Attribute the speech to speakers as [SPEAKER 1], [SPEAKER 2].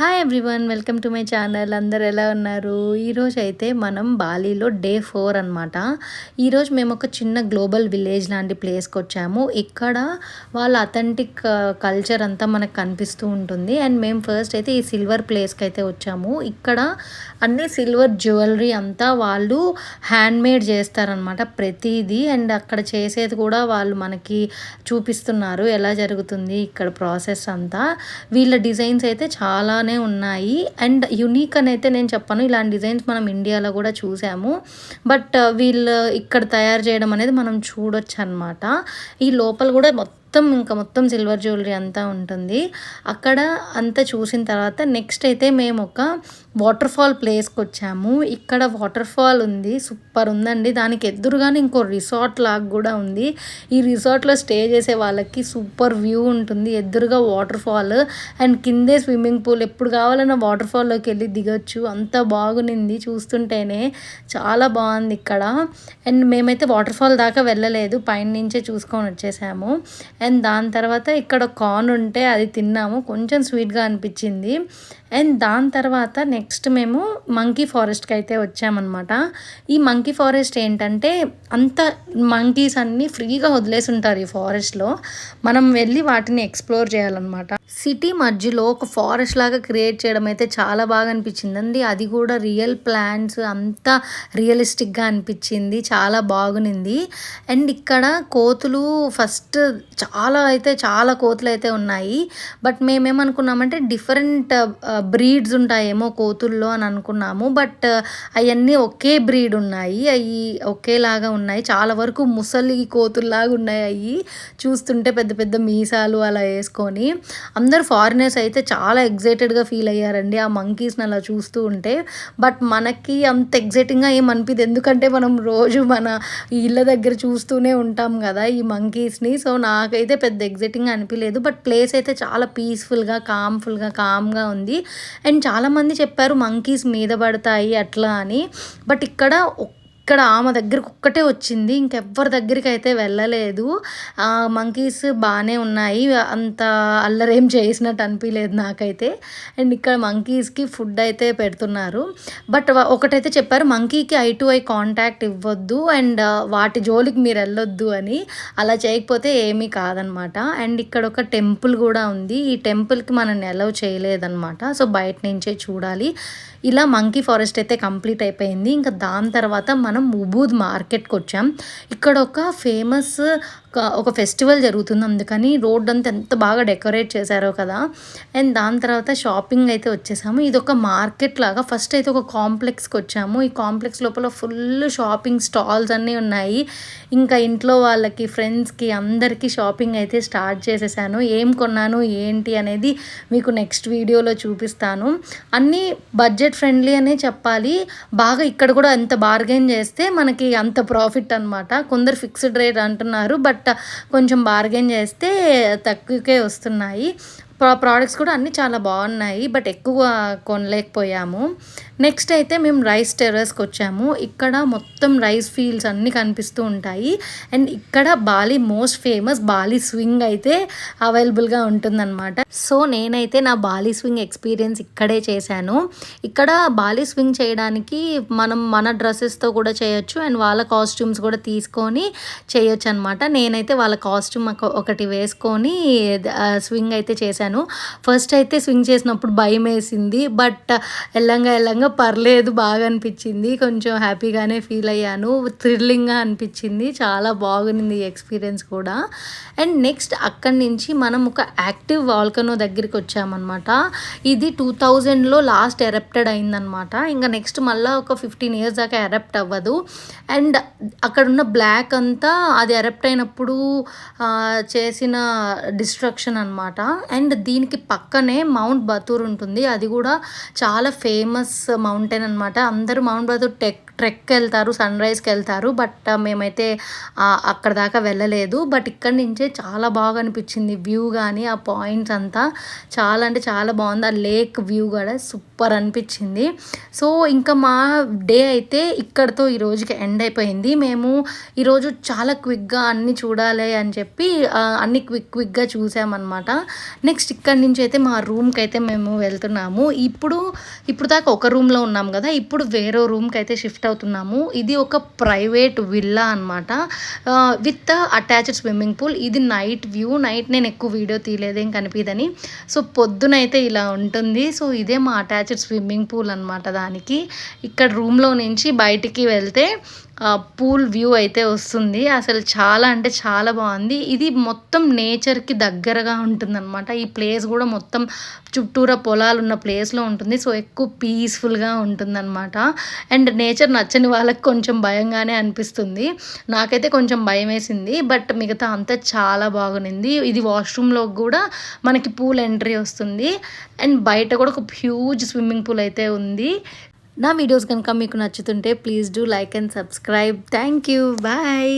[SPEAKER 1] Hi everyone, welcome to my channel. అందరు ఎలా ఉన్నారు? ఈరోజు అయితే మనం బాలీలో డే 4 అనమాట. ఈరోజు మేము ఒక చిన్న గ్లోబల్ విలేజ్ లాంటి ప్లేస్కి వచ్చాము. ఇక్కడ వాళ్ళ అథెంటిక్ కల్చర్ అంతా మనకు కనిపిస్తూ ఉంటుంది. అండ్ మేము ఫస్ట్ అయితే ఈ సిల్వర్ ప్లేస్కి అయితే వచ్చాము. ఇక్కడ అన్ని సిల్వర్ జ్యువెలరీ అంతా వాళ్ళు హ్యాండ్మేడ్ చేస్తారనమాట ప్రతిదీ. అండ్ అక్కడ చేసేది కూడా వాళ్ళు మనకి చూపిస్తున్నారు ఎలా జరుగుతుంది ఇక్కడ ప్రాసెస్ అంతా. వీళ్ళ డిజైన్స్ అయితే చాలానే ఉన్నాయి. అండ్ యునిక్ అని అయితే నేను చెప్పను, ఇలాంటి డిజైన్స్ మనం ఇండియాలో కూడా చూసాము. బట్ వీళ్ళు ఇక్కడ తయారు చేయడం అనేది మనం చూడొచ్చు అనమాట. ఈ లోపల కూడా మొత్తం సిల్వర్ జ్యువెలరీ అంతా ఉంటుంది. అక్కడ అంతా చూసిన తర్వాత నెక్స్ట్ అయితే మేము ఒక వాటర్ ఫాల్ ప్లేస్కి వచ్చాము. ఇక్కడ వాటర్ ఫాల్ ఉంది, సూపర్ ఉందండి. దానికి ఎదురుగానే ఇంకో రిసార్ట్ లాగా కూడా ఉంది. ఈ రిసార్ట్లో స్టే చేసే వాళ్ళకి సూపర్ వ్యూ ఉంటుంది. ఎదురుగా వాటర్ ఫాల్ అండ్ కిందే స్విమ్మింగ్ పూల్. ఎప్పుడు కావాలన్నా వాటర్ ఫాల్లోకి వెళ్ళి దిగొచ్చు. అంత బాగునింది, చూస్తుంటేనే చాలా బాగుంది ఇక్కడ. అండ్ మేమైతే వాటర్ ఫాల్ దాకా వెళ్ళలేదు, పైన నుంచే చూసుకొని వచ్చేసాము. అండ్ దాని తర్వాత ఇక్కడ కార్న్ ఉంటే అది తిన్నాము, కొంచెం స్వీట్గా అనిపించింది. అండ్ దాని తర్వాత నెక్స్ట్ మేము మంకీ ఫారెస్ట్కి అయితే వచ్చామన్నమాట. ఈ మంకీ ఫారెస్ట్ ఏంటంటే అంత మంకీస్ అన్నీ ఫ్రీగా వదిలేసి ఉంటారు ఈ ఫారెస్ట్లో. మనం వెళ్ళి వాటిని ఎక్స్ప్లోర్ చేయాలన్నమాట. సిటీ మధ్యలో ఒక ఫారెస్ట్ లాగా క్రియేట్ చేయడం అయితే చాలా బాగా అనిపించిందండి. అది కూడా రియల్ ప్లాంట్స్, అంతా రియలిస్టిక్గా అనిపించింది, చాలా బాగునింది. అండ్ ఇక్కడ కోతులు ఫస్ట్ చాలా కోతులు అయితే ఉన్నాయి. బట్ మేమేమనుకున్నామంటే డిఫరెంట్ బ్రీడ్స్ ఉంటాయేమో కోతుల్లో అని అనుకున్నాము. బట్ అవన్నీ ఒకే బ్రీడ్ ఉన్నాయి, అవి ఒకేలాగా ఉన్నాయి. చాలా వరకు ముసలి కోతుల్లాగా ఉన్నాయి. అవి చూస్తుంటే పెద్ద పెద్ద మీసాలు అలా వేసుకొని. అందరు ఫారినర్స్ అయితే చాలా ఎగ్జైటెడ్గా ఫీల్ అయ్యారండి ఆ మంకీస్ని అలా చూస్తూ ఉంటే. బట్ మనకి అంత ఎగ్జైటింగ్గా ఏమనిపించదు, ఎందుకంటే మనం రోజు మన ఇళ్ళ దగ్గర చూస్తూనే ఉంటాం కదా ఈ మంకీస్ని. సో నాకైతే పెద్ద ఎగ్జైటింగ్గా అనిపించలేదు. బట్ ప్లేస్ అయితే చాలా పీస్ఫుల్గా కామ్గా ఉంది. అండ్ చాలామంది చెప్పారు మంకీస్ మీద పడతాయి అట్లా అని. బట్ ఇక్కడ ఆమె దగ్గరికి ఒక్కటే వచ్చింది, ఇంకెవ్వరి దగ్గరికి అయితే వెళ్ళలేదు. మంకీస్ బాగానే ఉన్నాయి, అంత అల్లరేం చేసినట్టు అనిపించలేదు నాకైతే. అండ్ ఇక్కడ మంకీస్కి ఫుడ్ అయితే పెడుతున్నారు. బట్ ఒకటైతే చెప్పారు, మంకీకి ఐ టు ఐ కాంటాక్ట్ ఇవ్వద్దు అండ్ వాటి జోలికి మీరు వెళ్ళొద్దు అని. అలా చేయకపోతే ఏమీ కాదనమాట. అండ్ ఇక్కడ ఒక టెంపుల్ కూడా ఉంది. ఈ టెంపుల్కి మనల్ని అలౌ చేయలేదన్నమాట, సో బయట నుంచే చూడాలి. ఇలా మంకీ ఫారెస్ట్ అయితే కంప్లీట్ అయిపోయింది. ఇంకా దాని తర్వాత మనం ఉబూద్ మార్కెట్కి వచ్చాం. ఇక్కడ ఒక ఫేమస్ ఒక ఫెస్టివల్ జరుగుతుంది, అందుకని రోడ్ అంతా ఎంత బాగా డెకరేట్ చేశారో కదా. అండ్ దాని తర్వాత షాపింగ్ అయితే వచ్చేసాము. ఇది ఒక మార్కెట్ లాగా. ఫస్ట్ అయితే ఒక కాంప్లెక్స్కి వచ్చాము. ఈ కాంప్లెక్స్ లోపల ఫుల్ షాపింగ్ స్టాల్స్ అన్నీ ఉన్నాయి. ఇంకా ఇంట్లో వాళ్ళకి, ఫ్రెండ్స్కి, అందరికీ షాపింగ్ అయితే స్టార్ట్ చేసేసాను. ఏం కొన్నాను ఏంటి అనేది మీకు నెక్స్ట్ వీడియోలో చూపిస్తాను. అన్నీ బడ్జెట్ ఫ్రెండ్లీ అనే చెప్పాలి. బాగా ఇక్కడ కూడా ఎంత బార్గెన్ చేస్తే మనకి అంత ప్రాఫిట్ అనమాట. కొందరు ఫిక్స్డ్ రేట్ అంటున్నారు, బట్ కొంచెం బార్గెన్ చేస్తే తక్కువకే వస్తున్నాయి. ప్రోడక్ట్స్ కూడా అన్నీ చాలా బాగున్నాయి, బట్ ఎక్కువ కొనలేకపోయాము. నెక్స్ట్ అయితే మేము రైస్ టెర్రస్కి వచ్చాము. ఇక్కడ మొత్తం రైస్ ఫీల్డ్స్ అన్నీ కనిపిస్తూ ఉంటాయి. అండ్ ఇక్కడ Bali most famous Bali swing అయితే అవైలబుల్గా ఉంటుందన్నమాట. సో నేనైతే నా బాలీ స్వింగ్ ఎక్స్పీరియన్స్ ఇక్కడే చేశాను. ఇక్కడ బాలీ స్వింగ్ చేయడానికి మనం మన డ్రెస్సెస్తో కూడా చేయొచ్చు అండ్ వాళ్ళ కాస్ట్యూమ్స్ కూడా తీసుకొని చేయొచ్చు అనమాట. నేనైతే వాళ్ళ కాస్ట్యూమ్ ఒకటి వేసుకొని స్వింగ్ అయితే చేశాను. ఫస్ట్ అయితే స్వింగ్ చేసినప్పుడు భయం వేసింది, బట్ వెళ్ళంగా పర్లేదు, బాగా అనిపించింది. కొంచెం హ్యాపీగానే ఫీల్ అయ్యాను, థ్రిల్లింగ్గా అనిపించింది. చాలా బాగుంది ఈ ఎక్స్పీరియన్స్ కూడా. అండ్ నెక్స్ట్ అక్కడి నుంచి మనం ఒక యాక్టివ్ వాల్కనో దగ్గరికి వచ్చామన్నమాట. ఇది 2000లో లాస్ట్ ఎరప్టెడ్ అయిందనమాట. ఇంకా నెక్స్ట్ మళ్ళీ ఒక 15 years దాకా ఎరప్ట్ అవ్వదు. అండ్ అక్కడున్న బ్లాక్ అంతా అది ఎరప్ట్ అయినప్పుడు చేసిన డిస్ట్రక్షన్ అనమాట. అండ్ దీనికి పక్కనే మౌంట్ బతూర్ ఉంటుంది, అది కూడా చాలా ఫేమస్ మౌంటైన్ అనమాట. అందరూ మౌంట్ బతూర్ ట్రెక్కి వెళ్తారు, సన్రైజ్కి వెళ్తారు. బట్ మేమైతే అక్కడ దాకా వెళ్ళలేదు. బట్ ఇక్కడి నుంచే చాలా బాగా అనిపించింది వ్యూ కానీ ఆ పాయింట్స్ అంతా చాలా అంటే చాలా బాగుంది. ఆ లేక్ వ్యూ కూడా సూపర్ అనిపించింది. సో ఇంకా మా డే అయితే ఇక్కడితో ఈ రోజుకి ఎండ్ అయిపోయింది. మేము ఈరోజు చాలా క్విక్గా అన్నీ చూడాలి అని చెప్పి అన్ని క్విక్గా చూసామన్నమాట. నెక్స్ట్ ఇక్కడి నుంచి అయితే మా రూమ్కి అయితే మేము వెళ్తున్నాము. ఇప్పుడు దాకా ఒక రూమ్లో ఉన్నాం కదా, ఇప్పుడు వేరే రూమ్కి అయితే షిఫ్ట్ అవుతున్నాము. ఇది ఒక ప్రైవేట్ విల్లా అనమాట, విత్ అటాచ్డ్ స్విమ్మింగ్ పూల్. ఇది నైట్ వ్యూ. నైట్ నేను ఎక్కువ వీడియో తీయలేదేం కనిపిదని. సో పొద్దునైతే ఇలా ఉంటుంది. సో ఇదే మా అటాచ్డ్ స్విమ్మింగ్ పూల్ అనమాట. దానికి ఇక్కడ రూమ్లో నుంచి బయటికి వెళ్తే పూల్ వ్యూ అయితే వస్తుంది. అసలు చాలా అంటే చాలా బాగుంది. ఇది మొత్తం నేచర్కి దగ్గరగా ఉంటుందన్నమాట. ఈ ప్లేస్ కూడా మొత్తం చుట్టూరా పొలాలు ఉన్న ప్లేస్లో ఉంటుంది. సో ఎక్కువ పీస్ఫుల్గా ఉంటుందన్నమాట. అండ్ నేచర్ నచ్చని వాళ్ళకి కొంచెం భయంగానే అనిపిస్తుంది. నాకైతే కొంచెం భయం వేసింది. బట్ మిగతా అంతా చాలా బాగుంది. ఇది వాష్రూమ్లో కూడా మనకి పూల్ ఎంట్రీ వస్తుంది. అండ్ బయట కూడా ఒక హ్యూజ్ స్విమ్మింగ్ పూల్ అయితే ఉంది. నా వీడియోస్ కనుక మీకు నచ్చుతుంటే please do like and subscribe. Thank you. Bye.